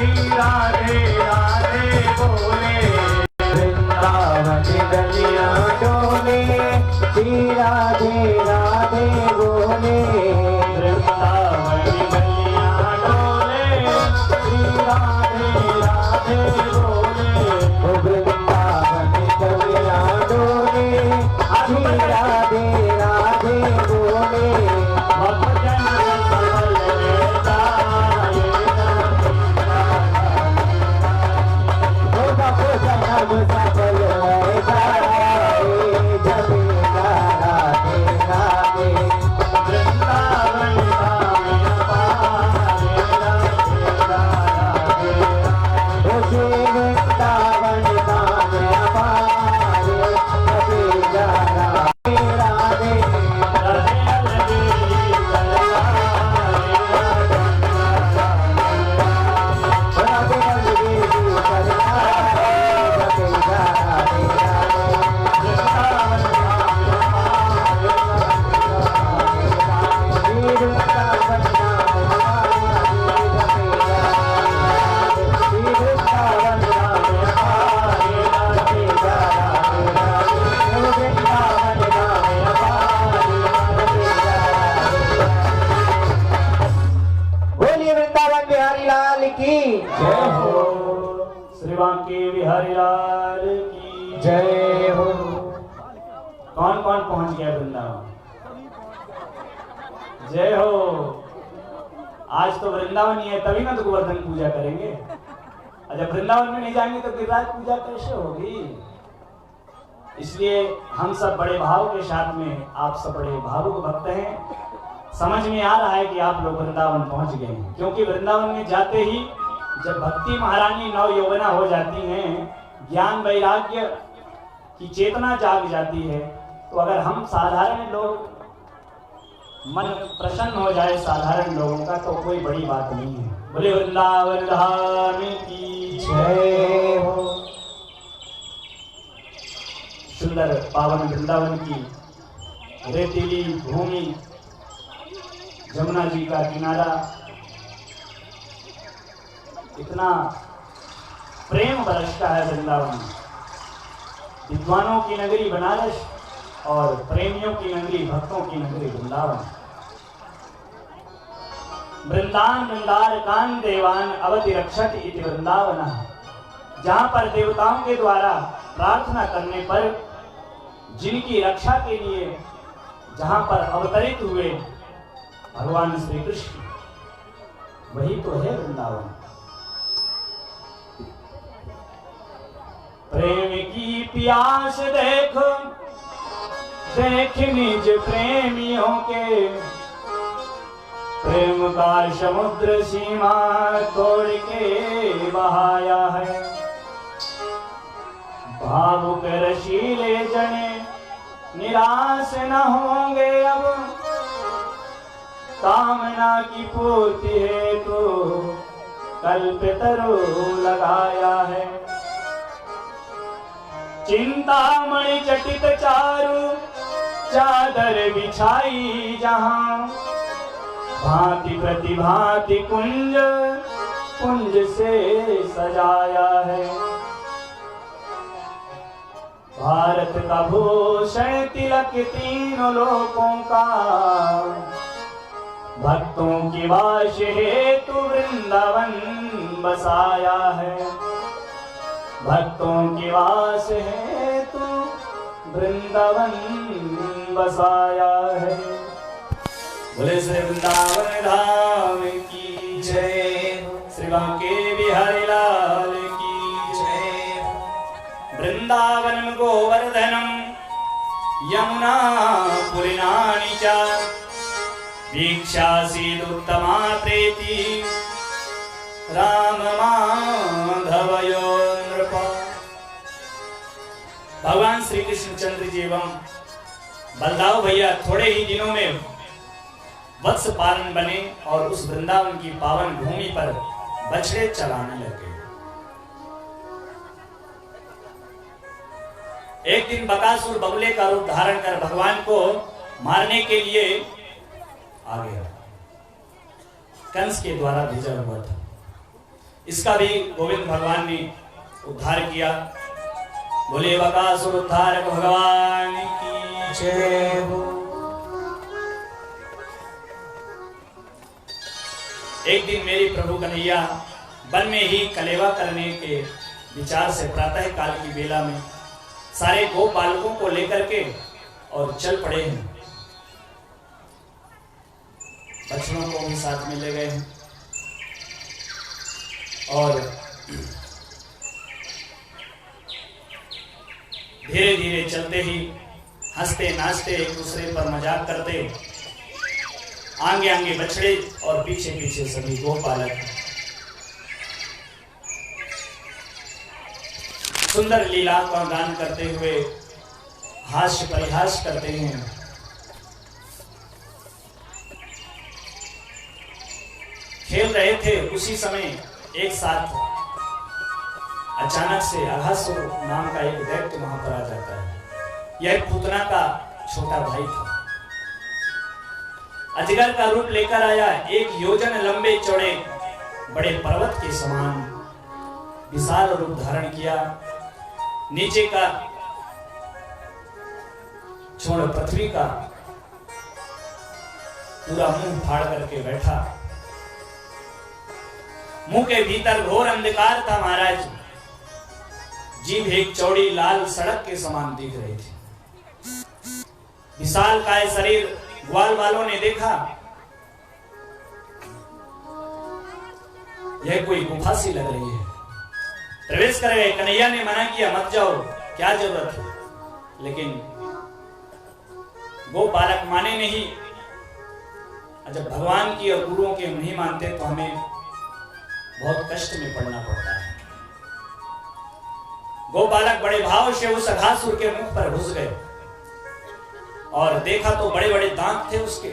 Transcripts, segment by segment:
श्री राधे राधे बोले, वृंदावन गलियां डोले, श्री राधे राधे बोले, वृंदावन गलियां डोले, श्री राधे राधे बोले, वृंदावन गलियां डोले, श्री राधे राधे बोले, भक्तजन सबल जाए, भक्तजन सबल जाए, जमेला राधे राधे, वृंदावन धाम पाए, राधे राधे, वृंदावन धाम पाए, जमेला राधे राधे, बोलिए वृंदावन बिहारी लाल की जय हो, श्री बांके बिहारी लाल की जय हो। कौन कौन पहुंच गया वृंदावन? जय हो। आज तो वृंदावन ही है, तभी ना तो गोवर्धन पूजा करेंगे। और जब वृंदावन में नहीं जाएंगे तो गिरिराज पूजा कैसे होगी? इसलिए हम सब बड़े भाव के साथ में, आप सब बड़े भावुक भक्त हैं, समझ में आ रहा है कि आप लोग वृंदावन पहुंच गए हैं। क्योंकि वृंदावन में जाते ही जब भक्ति महारानी नव यौवना हो जाती हैं, ज्ञान वैराग्य की चेतना जाग जाती है, तो अगर हम साधारण लोग, मन प्रसन्न हो जाए साधारण लोगों का, तो कोई बड़ी बात नहीं है। बोले वृंदावन धाम की जय हो। सुंदर पावन वृंदावन की रेतीली भूमि, जमुना जी का किनारा, इतना प्रेम बरसता है वृंदावन में। विद्वानों की नगरी बनारस और प्रेमियों की नगरी, भक्तों की नगरी वृंदावन। वृंदावन वृंदार कान देवान अवधि रक्षत इति वृंदावन, जहाँ पर देवताओं के द्वारा प्रार्थना करने पर जिनकी रक्षा के लिए जहाँ पर अवतरित हुए भगवान श्री कृष्ण, वही तो है वृंदावन। प्रेम की प्यास देख देख निज प्रेमियों के, प्रेम का समुद्र सीमा तोड़ के बहाया है। भावुक रशीले जने निराश न होंगे अब, कामना की पूर्ति हेतु कल्पतरु लगाया है। चिंतामणि चटित चारु चादर बिछाई जहां, भांति प्रतिभांति कुंज कुंज से सजाया है। भारत का भूषण तिलक तीनों लोकों का, भक्तों की वास हेतु वृंदावन बसाया है। भक्तों की वास हेतु वृंदावन बसाया है। बोले श्री वृंदावन धाम की जय, श्री बांके बिहारी लाल की जय। वृंदावनम गोवर्धनम यमुना पुलिनानि च, वीक्षासीदुत्तमा प्रीति राम माधवयो नृप। भगवान श्री कृष्णचंद्र जी एवं बलदाऊ भैया थोड़े ही दिनों में वत्स पालन बने और उस वृंदावन की पावन भूमि पर बछड़े चलाने लगे। एक दिन बकासुर बगुले का रूप धारण कर भगवान को मारने के लिए आ गया। कंस के द्वारा भेजा हुआ था। इसका भी गोविंद भगवान ने उद्धार किया। बोले बकासुर उद्धारक भगवान की जय हो। एक दिन मेरे प्रभु कन्हैया वन में ही कलेवा करने के विचार से प्रातः काल की बेला में सारे गो बालकों को लेकर के और चल पड़े हैं। बच्चों को भी साथ में ले गए हैं और धीरे धीरे चलते ही हंसते नाचते एक दूसरे पर मजाक करते, आगे आगे बछड़े और पीछे पीछे सभी गो बालक सुंदर लीला का गान करते हुए हास्य परिहास करते हैं। खेल रहे थे, उसी समय एक साथ अचानक से अघासुर नाम का एक दैत्य वहां पर आ जाता है। यह पूतना का छोटा भाई था। अजगर का रूप लेकर आया, 1 योजन लंबे चौड़े बड़े पर्वत के समान विशाल रूप धारण किया। नीचे का छोड़ पृथ्वी का पूरा मुंह फाड़ करके बैठा। मुंह के भीतर घोर अंधकार था महाराज। जीभ एक चौड़ी लाल सड़क के समान दिख रही थी। विशाल काय शरीर ग्वाल वालों ने देखा, यह कोई गुफा सी लग रही है। प्रवेश कर गए। कन्हैया ने मना किया, मत जाओ, क्या जरूरत है। लेकिन वो बालक माने नहीं। जब भगवान की और गुरुओं के नहीं मानते तो हमें बहुत कष्ट में पड़ना पड़ता है। वो बालक बड़े भाव से उस अघासुर के मुख पर घुस गए और देखा तो बड़े बड़े दांत थे उसके।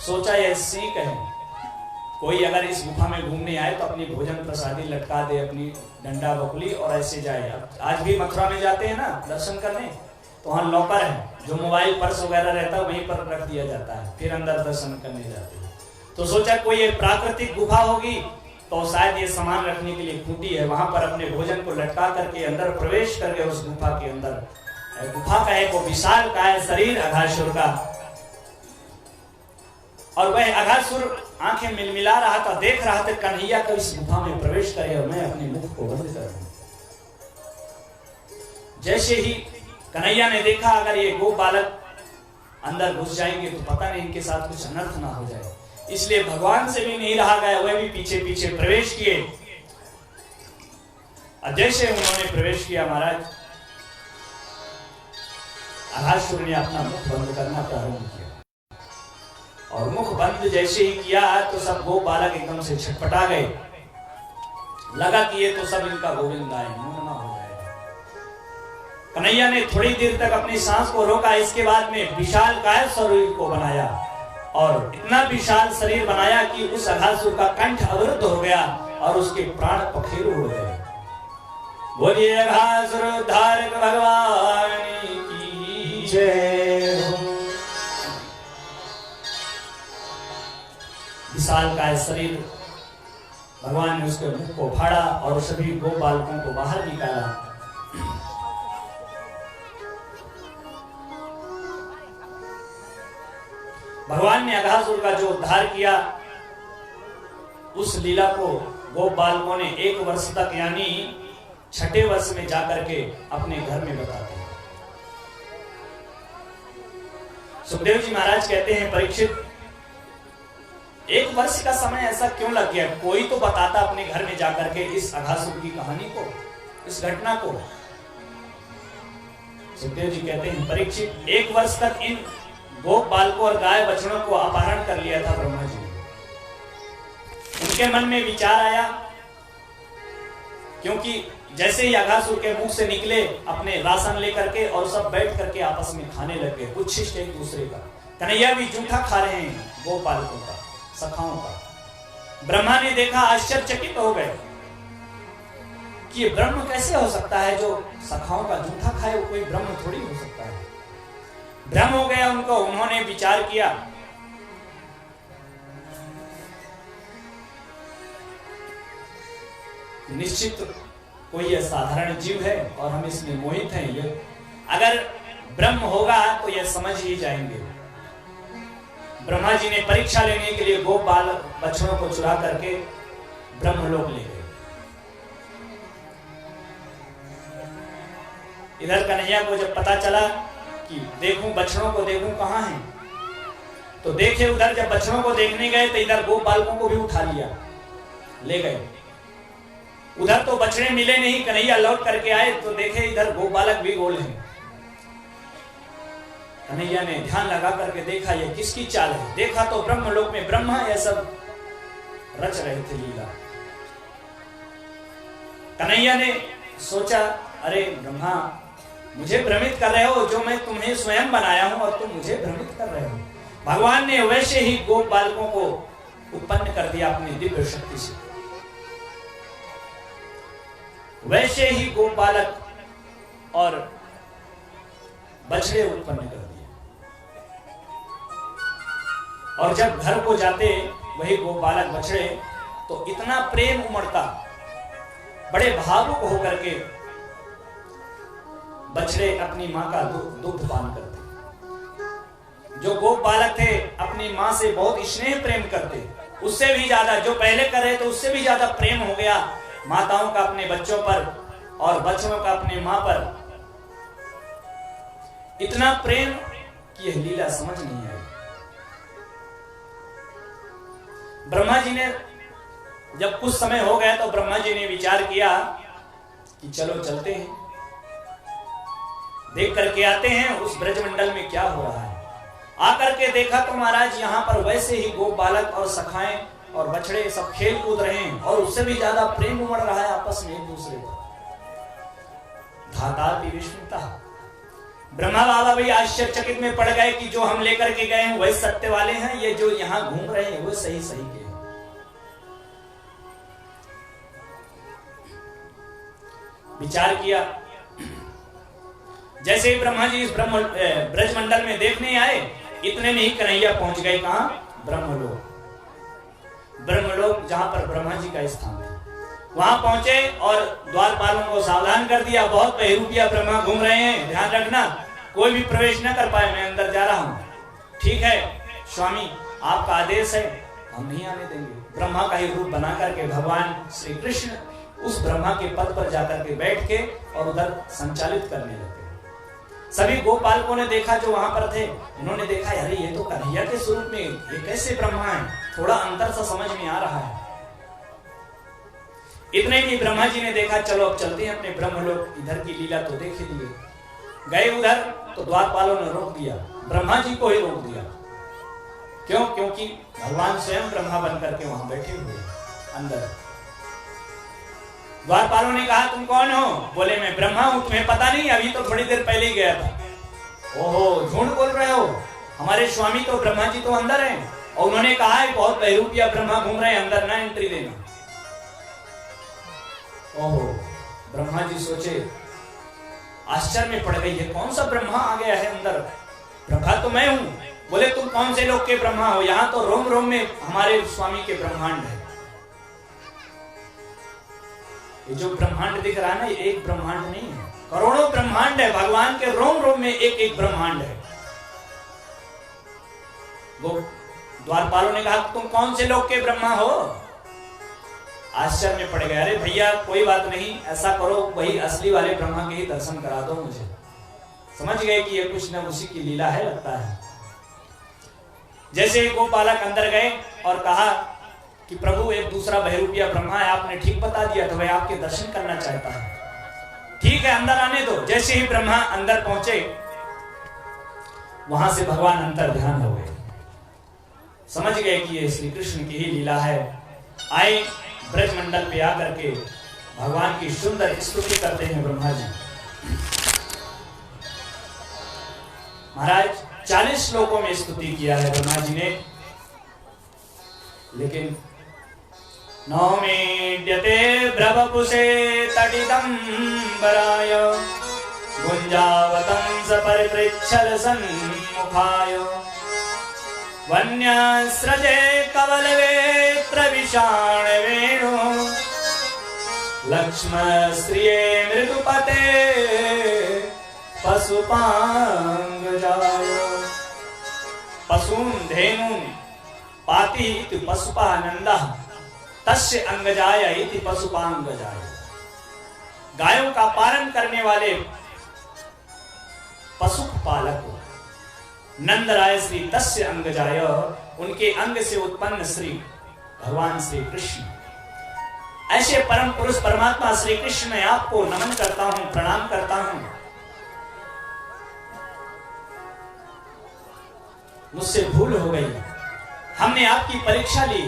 सोचा यह सीख है, कोई अगर इस गुफा में घूमने आए तो अपनी भोजन प्रसादी लटका दे, अपनी डंडा बकुली और ऐसे जाए। आज भी मथुरा में जाते हैं ना दर्शन करने, तो वहां लॉकर है, जो मोबाइल पर्स वगैरह रहता है वहीं पर रख दिया जाता है, फिर अंदर दर्शन करने जाते हैं। तो सोचा कोई ये प्राकृतिक गुफा होगी तो शायद ये सामान रखने के लिए खूंटी है, वहां पर अपने भोजन को लटका करके अंदर प्रवेश कर गए उस गुफा के अंदर। गुफा का है वो विशाल काय शरीर अघासुर का, और वह अघासुर आंखें मिलमिला रहा था, देख रहा था कन्हैया को इस गुफा में प्रवेश करे और मैं अपने मुख को बंद कर दूं। जैसे ही कन्हैया ने देखा अगर ये गो बालक अंदर घुस जाएंगे तो पता नहीं इनके साथ कुछ अनर्थ ना हो जाए, इसलिए भगवान से भी नहीं रहा गया, वह भी पीछे पीछे प्रवेश किए। जैसे उन्होंने प्रवेश किया महाराज, अघासुर ने अपना मुख बंद करना प्रारंभ किया और मुख बंद जैसे ही किया तो सब गो बालक एकदम से छटपटा गए। लगा कि ये तो सब इनका गोविंद आए, मौन हो गए। कन्हैया ने थोड़ी देर तक अपनी सांस को रोका, इसके बाद में विशाल काय शरीर को बनाया और इतना विशाल शरीर बनाया कि उस अघासुर का कंठ अवरुद्ध हो गया और उसके प्राण पखेरु हो गए। बोलिए अघासुर उद्धारक भगवान की जय हो। विशाल काय शरीर भगवान ने उसके मुख को फाड़ा और सभी गो बालकों को बाहर निकाला। भगवान ने अघासुर का जो उद्धार किया, उस लीला को गो बालकों ने 1 वर्ष तक यानी 6ठे वर्ष में जाकर के अपने घर में बताते हैं। सुखदेव जी महाराज कहते हैं, परीक्षित 1 वर्ष का समय ऐसा क्यों लग गया? कोई तो बताता अपने घर में जाकर के इस अघासुर की कहानी को, इस घटना को। सुखदेव जी कहते हैं, परीक्षित 1 वर्ष तक इन गोप बालकों और गाय बछड़ों को अपहरण कर लिया था ब्रह्मा जी। उनके मन में विचार आया, क्योंकि जैसे ही अघासुर के मुख से निकले अपने राशन लेकर के और सब बैठ करके आपस में खाने लगे, उच्छिष्ट एक दूसरे का। कन्हैया भी जूठा खा रहे हैं गोप बालकों का, सखाओं का। ब्रह्मा ने देखा, आश्चर्यचकित हो गए कि ये ब्रह्म कैसे हो सकता है जो सखाओं का जूठा खाए, वो कोई ब्रह्म थोड़ी हो सकता है। भ्रम हो गया उनको। उन्होंने विचार किया, निश्चित कोई असाधारण जीव है और हम इसमें मोहित हैं। ये अगर ब्रह्म होगा तो यह समझ ही जाएंगे। ब्रह्मा जी ने परीक्षा लेने के लिए गोप बाल बछड़ों को चुरा करके ब्रह्मलोक ले गए। इधर कन्हैया को जब पता चला कि देखूं बछड़ों को देखूं कहां हैं, तो देखे उधर जब बछड़ों को देखने गए तो इधर गोप बालकों को भी उठा लिया, ले गए। उधर तो बछड़े मिले नहीं, कन्हैया लौट करके आए तो देखे इधर गोप बालक भी गोल हैं। कन्हैया ने ध्यान लगा करके देखा ये किसकी चाल है। देखा तो ब्रह्मलोक में ब्रह्मा ये सब रच रहे थे लीला। कन्हैया ने सोचा अरे ब्रह्मा मुझे भ्रमित कर रहे हो, जो मैं तुम्हें स्वयं बनाया हूं और तुम मुझे भ्रमित कर रहे हो। भगवान ने वैसे ही गोप बालकों को उत्पन्न कर दिया अपनी दिव्य शक्ति से। वैसे ही गोप बालक और बछड़े उत्पन्न कर दिए। और जब घर को जाते वही गोप बालक बछड़े तो इतना प्रेम उमड़ता, बड़े भावुक होकर के बछड़े अपनी मां का दूध पान करते। जो गोप बालक थे अपनी मां से बहुत स्नेह प्रेम करते, उससे भी ज्यादा जो पहले कर रहे थे उससे भी ज्यादा प्रेम हो गया माताओं का अपने बच्चों पर और बच्चों का अपनी मां पर। इतना प्रेम कि यह लीला समझ नहीं आई। ब्रह्मा जी ने जब कुछ समय हो गया तो ब्रह्मा जी ने विचार किया कि चलो चलते हैं, देख करके आते हैं उस ब्रजमंडल में क्या हो रहा है। आकर के देखा तो महाराज यहाँ पर वैसे ही गोप बालक और सखाएं और बछड़े सब खेल कूद रहे हैं और उससे भी ज्यादा प्रेम उमड़ रहा है आपस में एक दूसरे पर। धाताति विस्मिता। ब्रह्मा बाबा भी आश्चर्यचकित में पड़ गए कि जो हम लेकर के गए हैं वही सत्य वाले हैं, ये जो यहाँ घूम रहे हैं वो सही सही के। विचार किया। जैसे ही ब्रह्मा जी इस ब्रजमंडल में देखने आए, इतने में ही कन्हैया पहुंच गए कहां? ब्रह्मलोक। ब्रह्मलोक जहां पर ब्रह्मा जी का स्थान था, वहां पहुंचे और द्वारपालों को सावधान कर दिया, बहुत बहरूपिया ब्रह्मा घूम रहे हैं, ध्यान रखना कोई भी प्रवेश न कर पाए, मैं अंदर जा रहा हूं। ठीक है स्वामी, आपका आदेश है, हम नहीं आने देंगे। ब्रह्मा का ही रूप बना करके भगवान श्री कृष्ण उस ब्रह्मा के पद पर जाकर के बैठ के और उधर संचालित करने लगे। सभी गोपालकों ने देखा जो वहां पर थे, उन्होंने देखा अरे ये तो कन्हैया के स्वरूप में, ये कैसे ब्रह्मा है, थोड़ा अंतर सा समझ में आ रहा है। इतने की ब्रह्मा जी ने देखा चलो अब चलते हैं अपने ब्रह्मलोक, इधर की लीला तो देख ही लिए। गए उधर तो द्वारपालों ने रोक दिया, ब्रह्मा जी को ही रोक दिया। क्यों? क्योंकि भगवान स्वयं ब्रह्मा बन करके वहां बैठे हुए अंदर। द्वारपालों ने कहा तुम कौन हो? बोले मैं ब्रह्मा हूं, तुम्हें पता नहीं, अभी तो थोड़ी देर पहले ही गया था। ओहो झूठ बोल रहे हो, हमारे स्वामी तो ब्रह्मा जी तो अंदर हैं और उन्होंने कहा है बहुत बहरूपिया ब्रह्मा घूम रहे हैं, अंदर ना एंट्री देना। ओहो ब्रह्मा जी सोचे, आश्चर्य में पड़ गई है, कौन सा ब्रह्मा आ गया है अंदर? ब्रह्मा तो मैं हूं। बोले तुम कौन से लोग के ब्रह्मा हो? यहाँ तो रोम रोम में हमारे स्वामी के ब्रह्मांड है। ये जो ब्रह्मांड दिख रहा है ना, ये एक ब्रह्मांड नहीं है, करोड़ों ब्रह्मांड है। भगवान के रोम रोम में एक एक ब्रह्मांड है। वो द्वारपालों ने कहा तुम कौन से लोग के ब्रह्मा हो? आश्चर्य में पड़ गए, अरे भैया कोई बात नहीं, ऐसा करो वही असली वाले ब्रह्मा के ही दर्शन करा दो मुझे। समझ गए कि ये कुछ न उसी की लीला है लगता है। जैसे ही गोपालक अंदर गए और कहा कि प्रभु एक दूसरा बहरूपिया ब्रह्मा है, आपने ठीक बता दिया, तो वह आपके दर्शन करना चाहता है। ठीक है अंदर आने दो। जैसे ही ब्रह्मा अंदर पहुंचे, वहां से भगवान अंतर ध्यान हो गए, समझ गए कि ये श्री कृष्ण की ही लीला है। आए ब्रजमंडल पे आकर के भगवान की सुंदर स्तुति करते हैं ब्रह्मा जी। महाराज 40 श्लोकों में स्तुति किया है ब्रह्मा जी ने, लेकिन नौमीड्यते ब्रवपुषे तटिदंबराय गुंजावतंस परिपृच्छल सन्मुखाय वन्यस्रजे कवलवेत्र विषाण वेणु लक्ष्मण श्रिये मृदुपते पशुपांगजाय। पशून धेनुन पाति इति पशुपानंदः तस्य अंगजाय इति पशुपांगजाय। गायों का पालन करने वाले पशु पालक नंदराय श्री तस्य अंगजाय, उनके अंग से उत्पन्न श्री भगवान श्री कृष्ण। ऐसे परम पुरुष परमात्मा श्री कृष्ण मैं आपको नमन करता हूं, प्रणाम करता हूं। मुझसे भूल हो गई, हमने आपकी परीक्षा ली,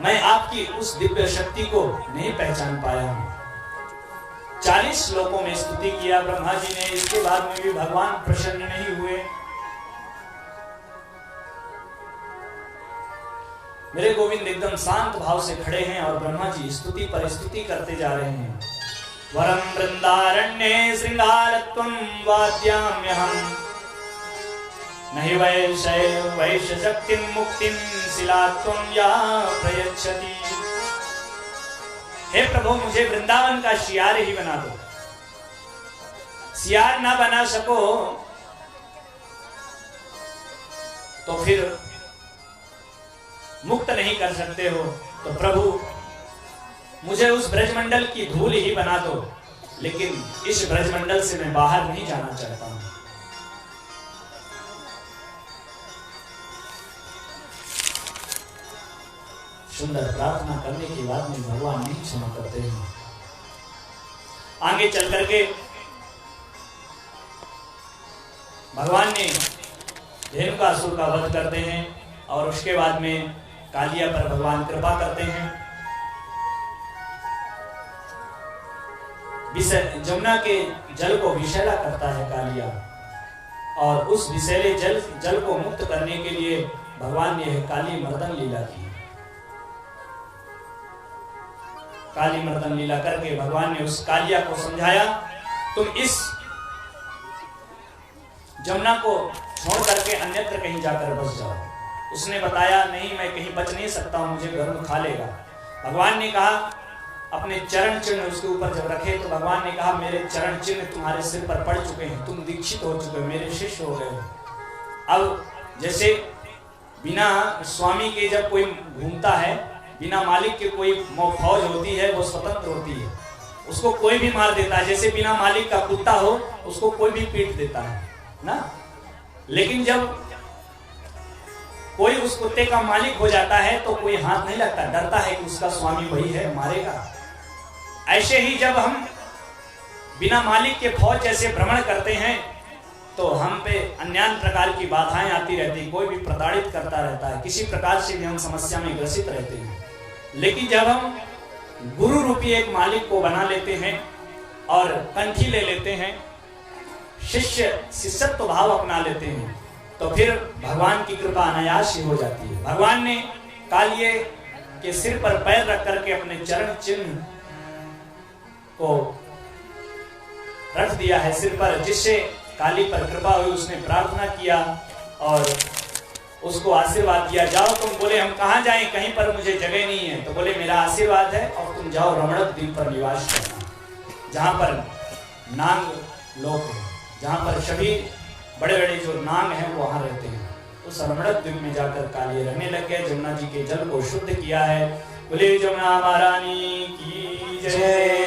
मैं आपकी उस दिव्य शक्ति को नहीं पहचान पाया हूं। 40 श्लोकों में स्तुति किया ब्रह्मा जी ने, इसके बाद में भी भगवान प्रसन्न नहीं हुए। मेरे गोविंद एकदम शांत भाव से खड़े हैं और ब्रह्मा जी स्तुति पर स्तुति करते जा रहे हैं। वरम वृंदारण्ये श्रृंगारत्वं वाद्याम्यहम् नहि वैश शक्तिं मुक्तिं शिलात्वं या प्रयच्छति। हे प्रभु, मुझे वृंदावन का शियार ही बना दो। शियार ना बना सको तो फिर मुक्त नहीं कर सकते हो, तो प्रभु मुझे उस ब्रजमंडल की धूल ही बना दो, लेकिन इस ब्रजमंडल से मैं बाहर नहीं जाना चाहता हूं। सुंदर प्रार्थना करने के बाद में भगवान नहीं क्षमा करते हैं। आगे चल करके भगवान ने धेनुकासुर का वध करते हैं और उसके बाद में कालिया पर भगवान कृपा करते हैं। जमुना के जल को विषैला करता है कालिया, और उस विषैले जल को मुक्त करने के लिए भगवान ने काली मर्दन लीला की। काली मर्दन लीला करके भगवान ने उस कालिया को समझाया, तुम इस जमुना को छोड़ करके अन्यत्र कहीं जाकर बस जाओ। उसने बताया, नहीं, मैं कहीं बच नहीं सकता हूं, मुझे गर्म खा लेगा। भगवान ने कहा, अपने चरण चिन्ह उसके ऊपर जब रखे तो भगवान ने कहा, मेरे चरण चिन्ह तुम्हारे सिर पर पड़ चुके हैं, तुम दीक्षित हो चुके हो, मेरे शिष्य हो गए हो। अब जैसे बिना स्वामी के जब कोई घूमता है, बिना मालिक के कोई फौज होती है, वो स्वतंत्र होती है, उसको कोई भी मार देता है। जैसे बिना मालिक का कुत्ता हो, उसको कोई भी पीट देता है ना। लेकिन जब कोई उस कुत्ते का मालिक हो जाता है तो कोई हाथ नहीं लगता, डरता है कि उसका स्वामी वही है, मारेगा। ऐसे ही जब हम बिना मालिक के फौज जैसे भ्रमण करते हैं तो हम पे अन्य प्रकार की बाधाएं आती रहती, कोई भी प्रताड़ित करता रहता है, किसी प्रकार से भी हम समस्या में ग्रसित रहते हैं। लेकिन जब हम गुरु रूपी एक मालिक को बना लेते हैं और कंठी ले लेते हैं, शिष्यत्व भाव अपना लेते हैं, तो फिर भगवान की कृपा अनायास ही हो जाती है। भगवान ने कालिये के सिर पर पैर रख करके अपने चरण चिन्ह को रख दिया है सिर पर, जिससे काली पर कृपा हुई। उसने प्रार्थना किया और उसको आशीर्वाद दिया, जाओ तुम। बोले, हम कहाँ जाएं, कहीं पर मुझे जगह नहीं है। तो बोले, मेरा आशीर्वाद है और तुम जाओ रमणक द्वीप पर निवास करना, जहाँ पर नाग लोक है, जहाँ पर सभी बड़े बड़े जो नाग हैं वो वहाँ रहते हैं। उस रमणक द्वीप में जाकर कालिये रहने लग गए। जमुना जी के जल को शुद्ध किया है। बोले जमुना महारानी की जय।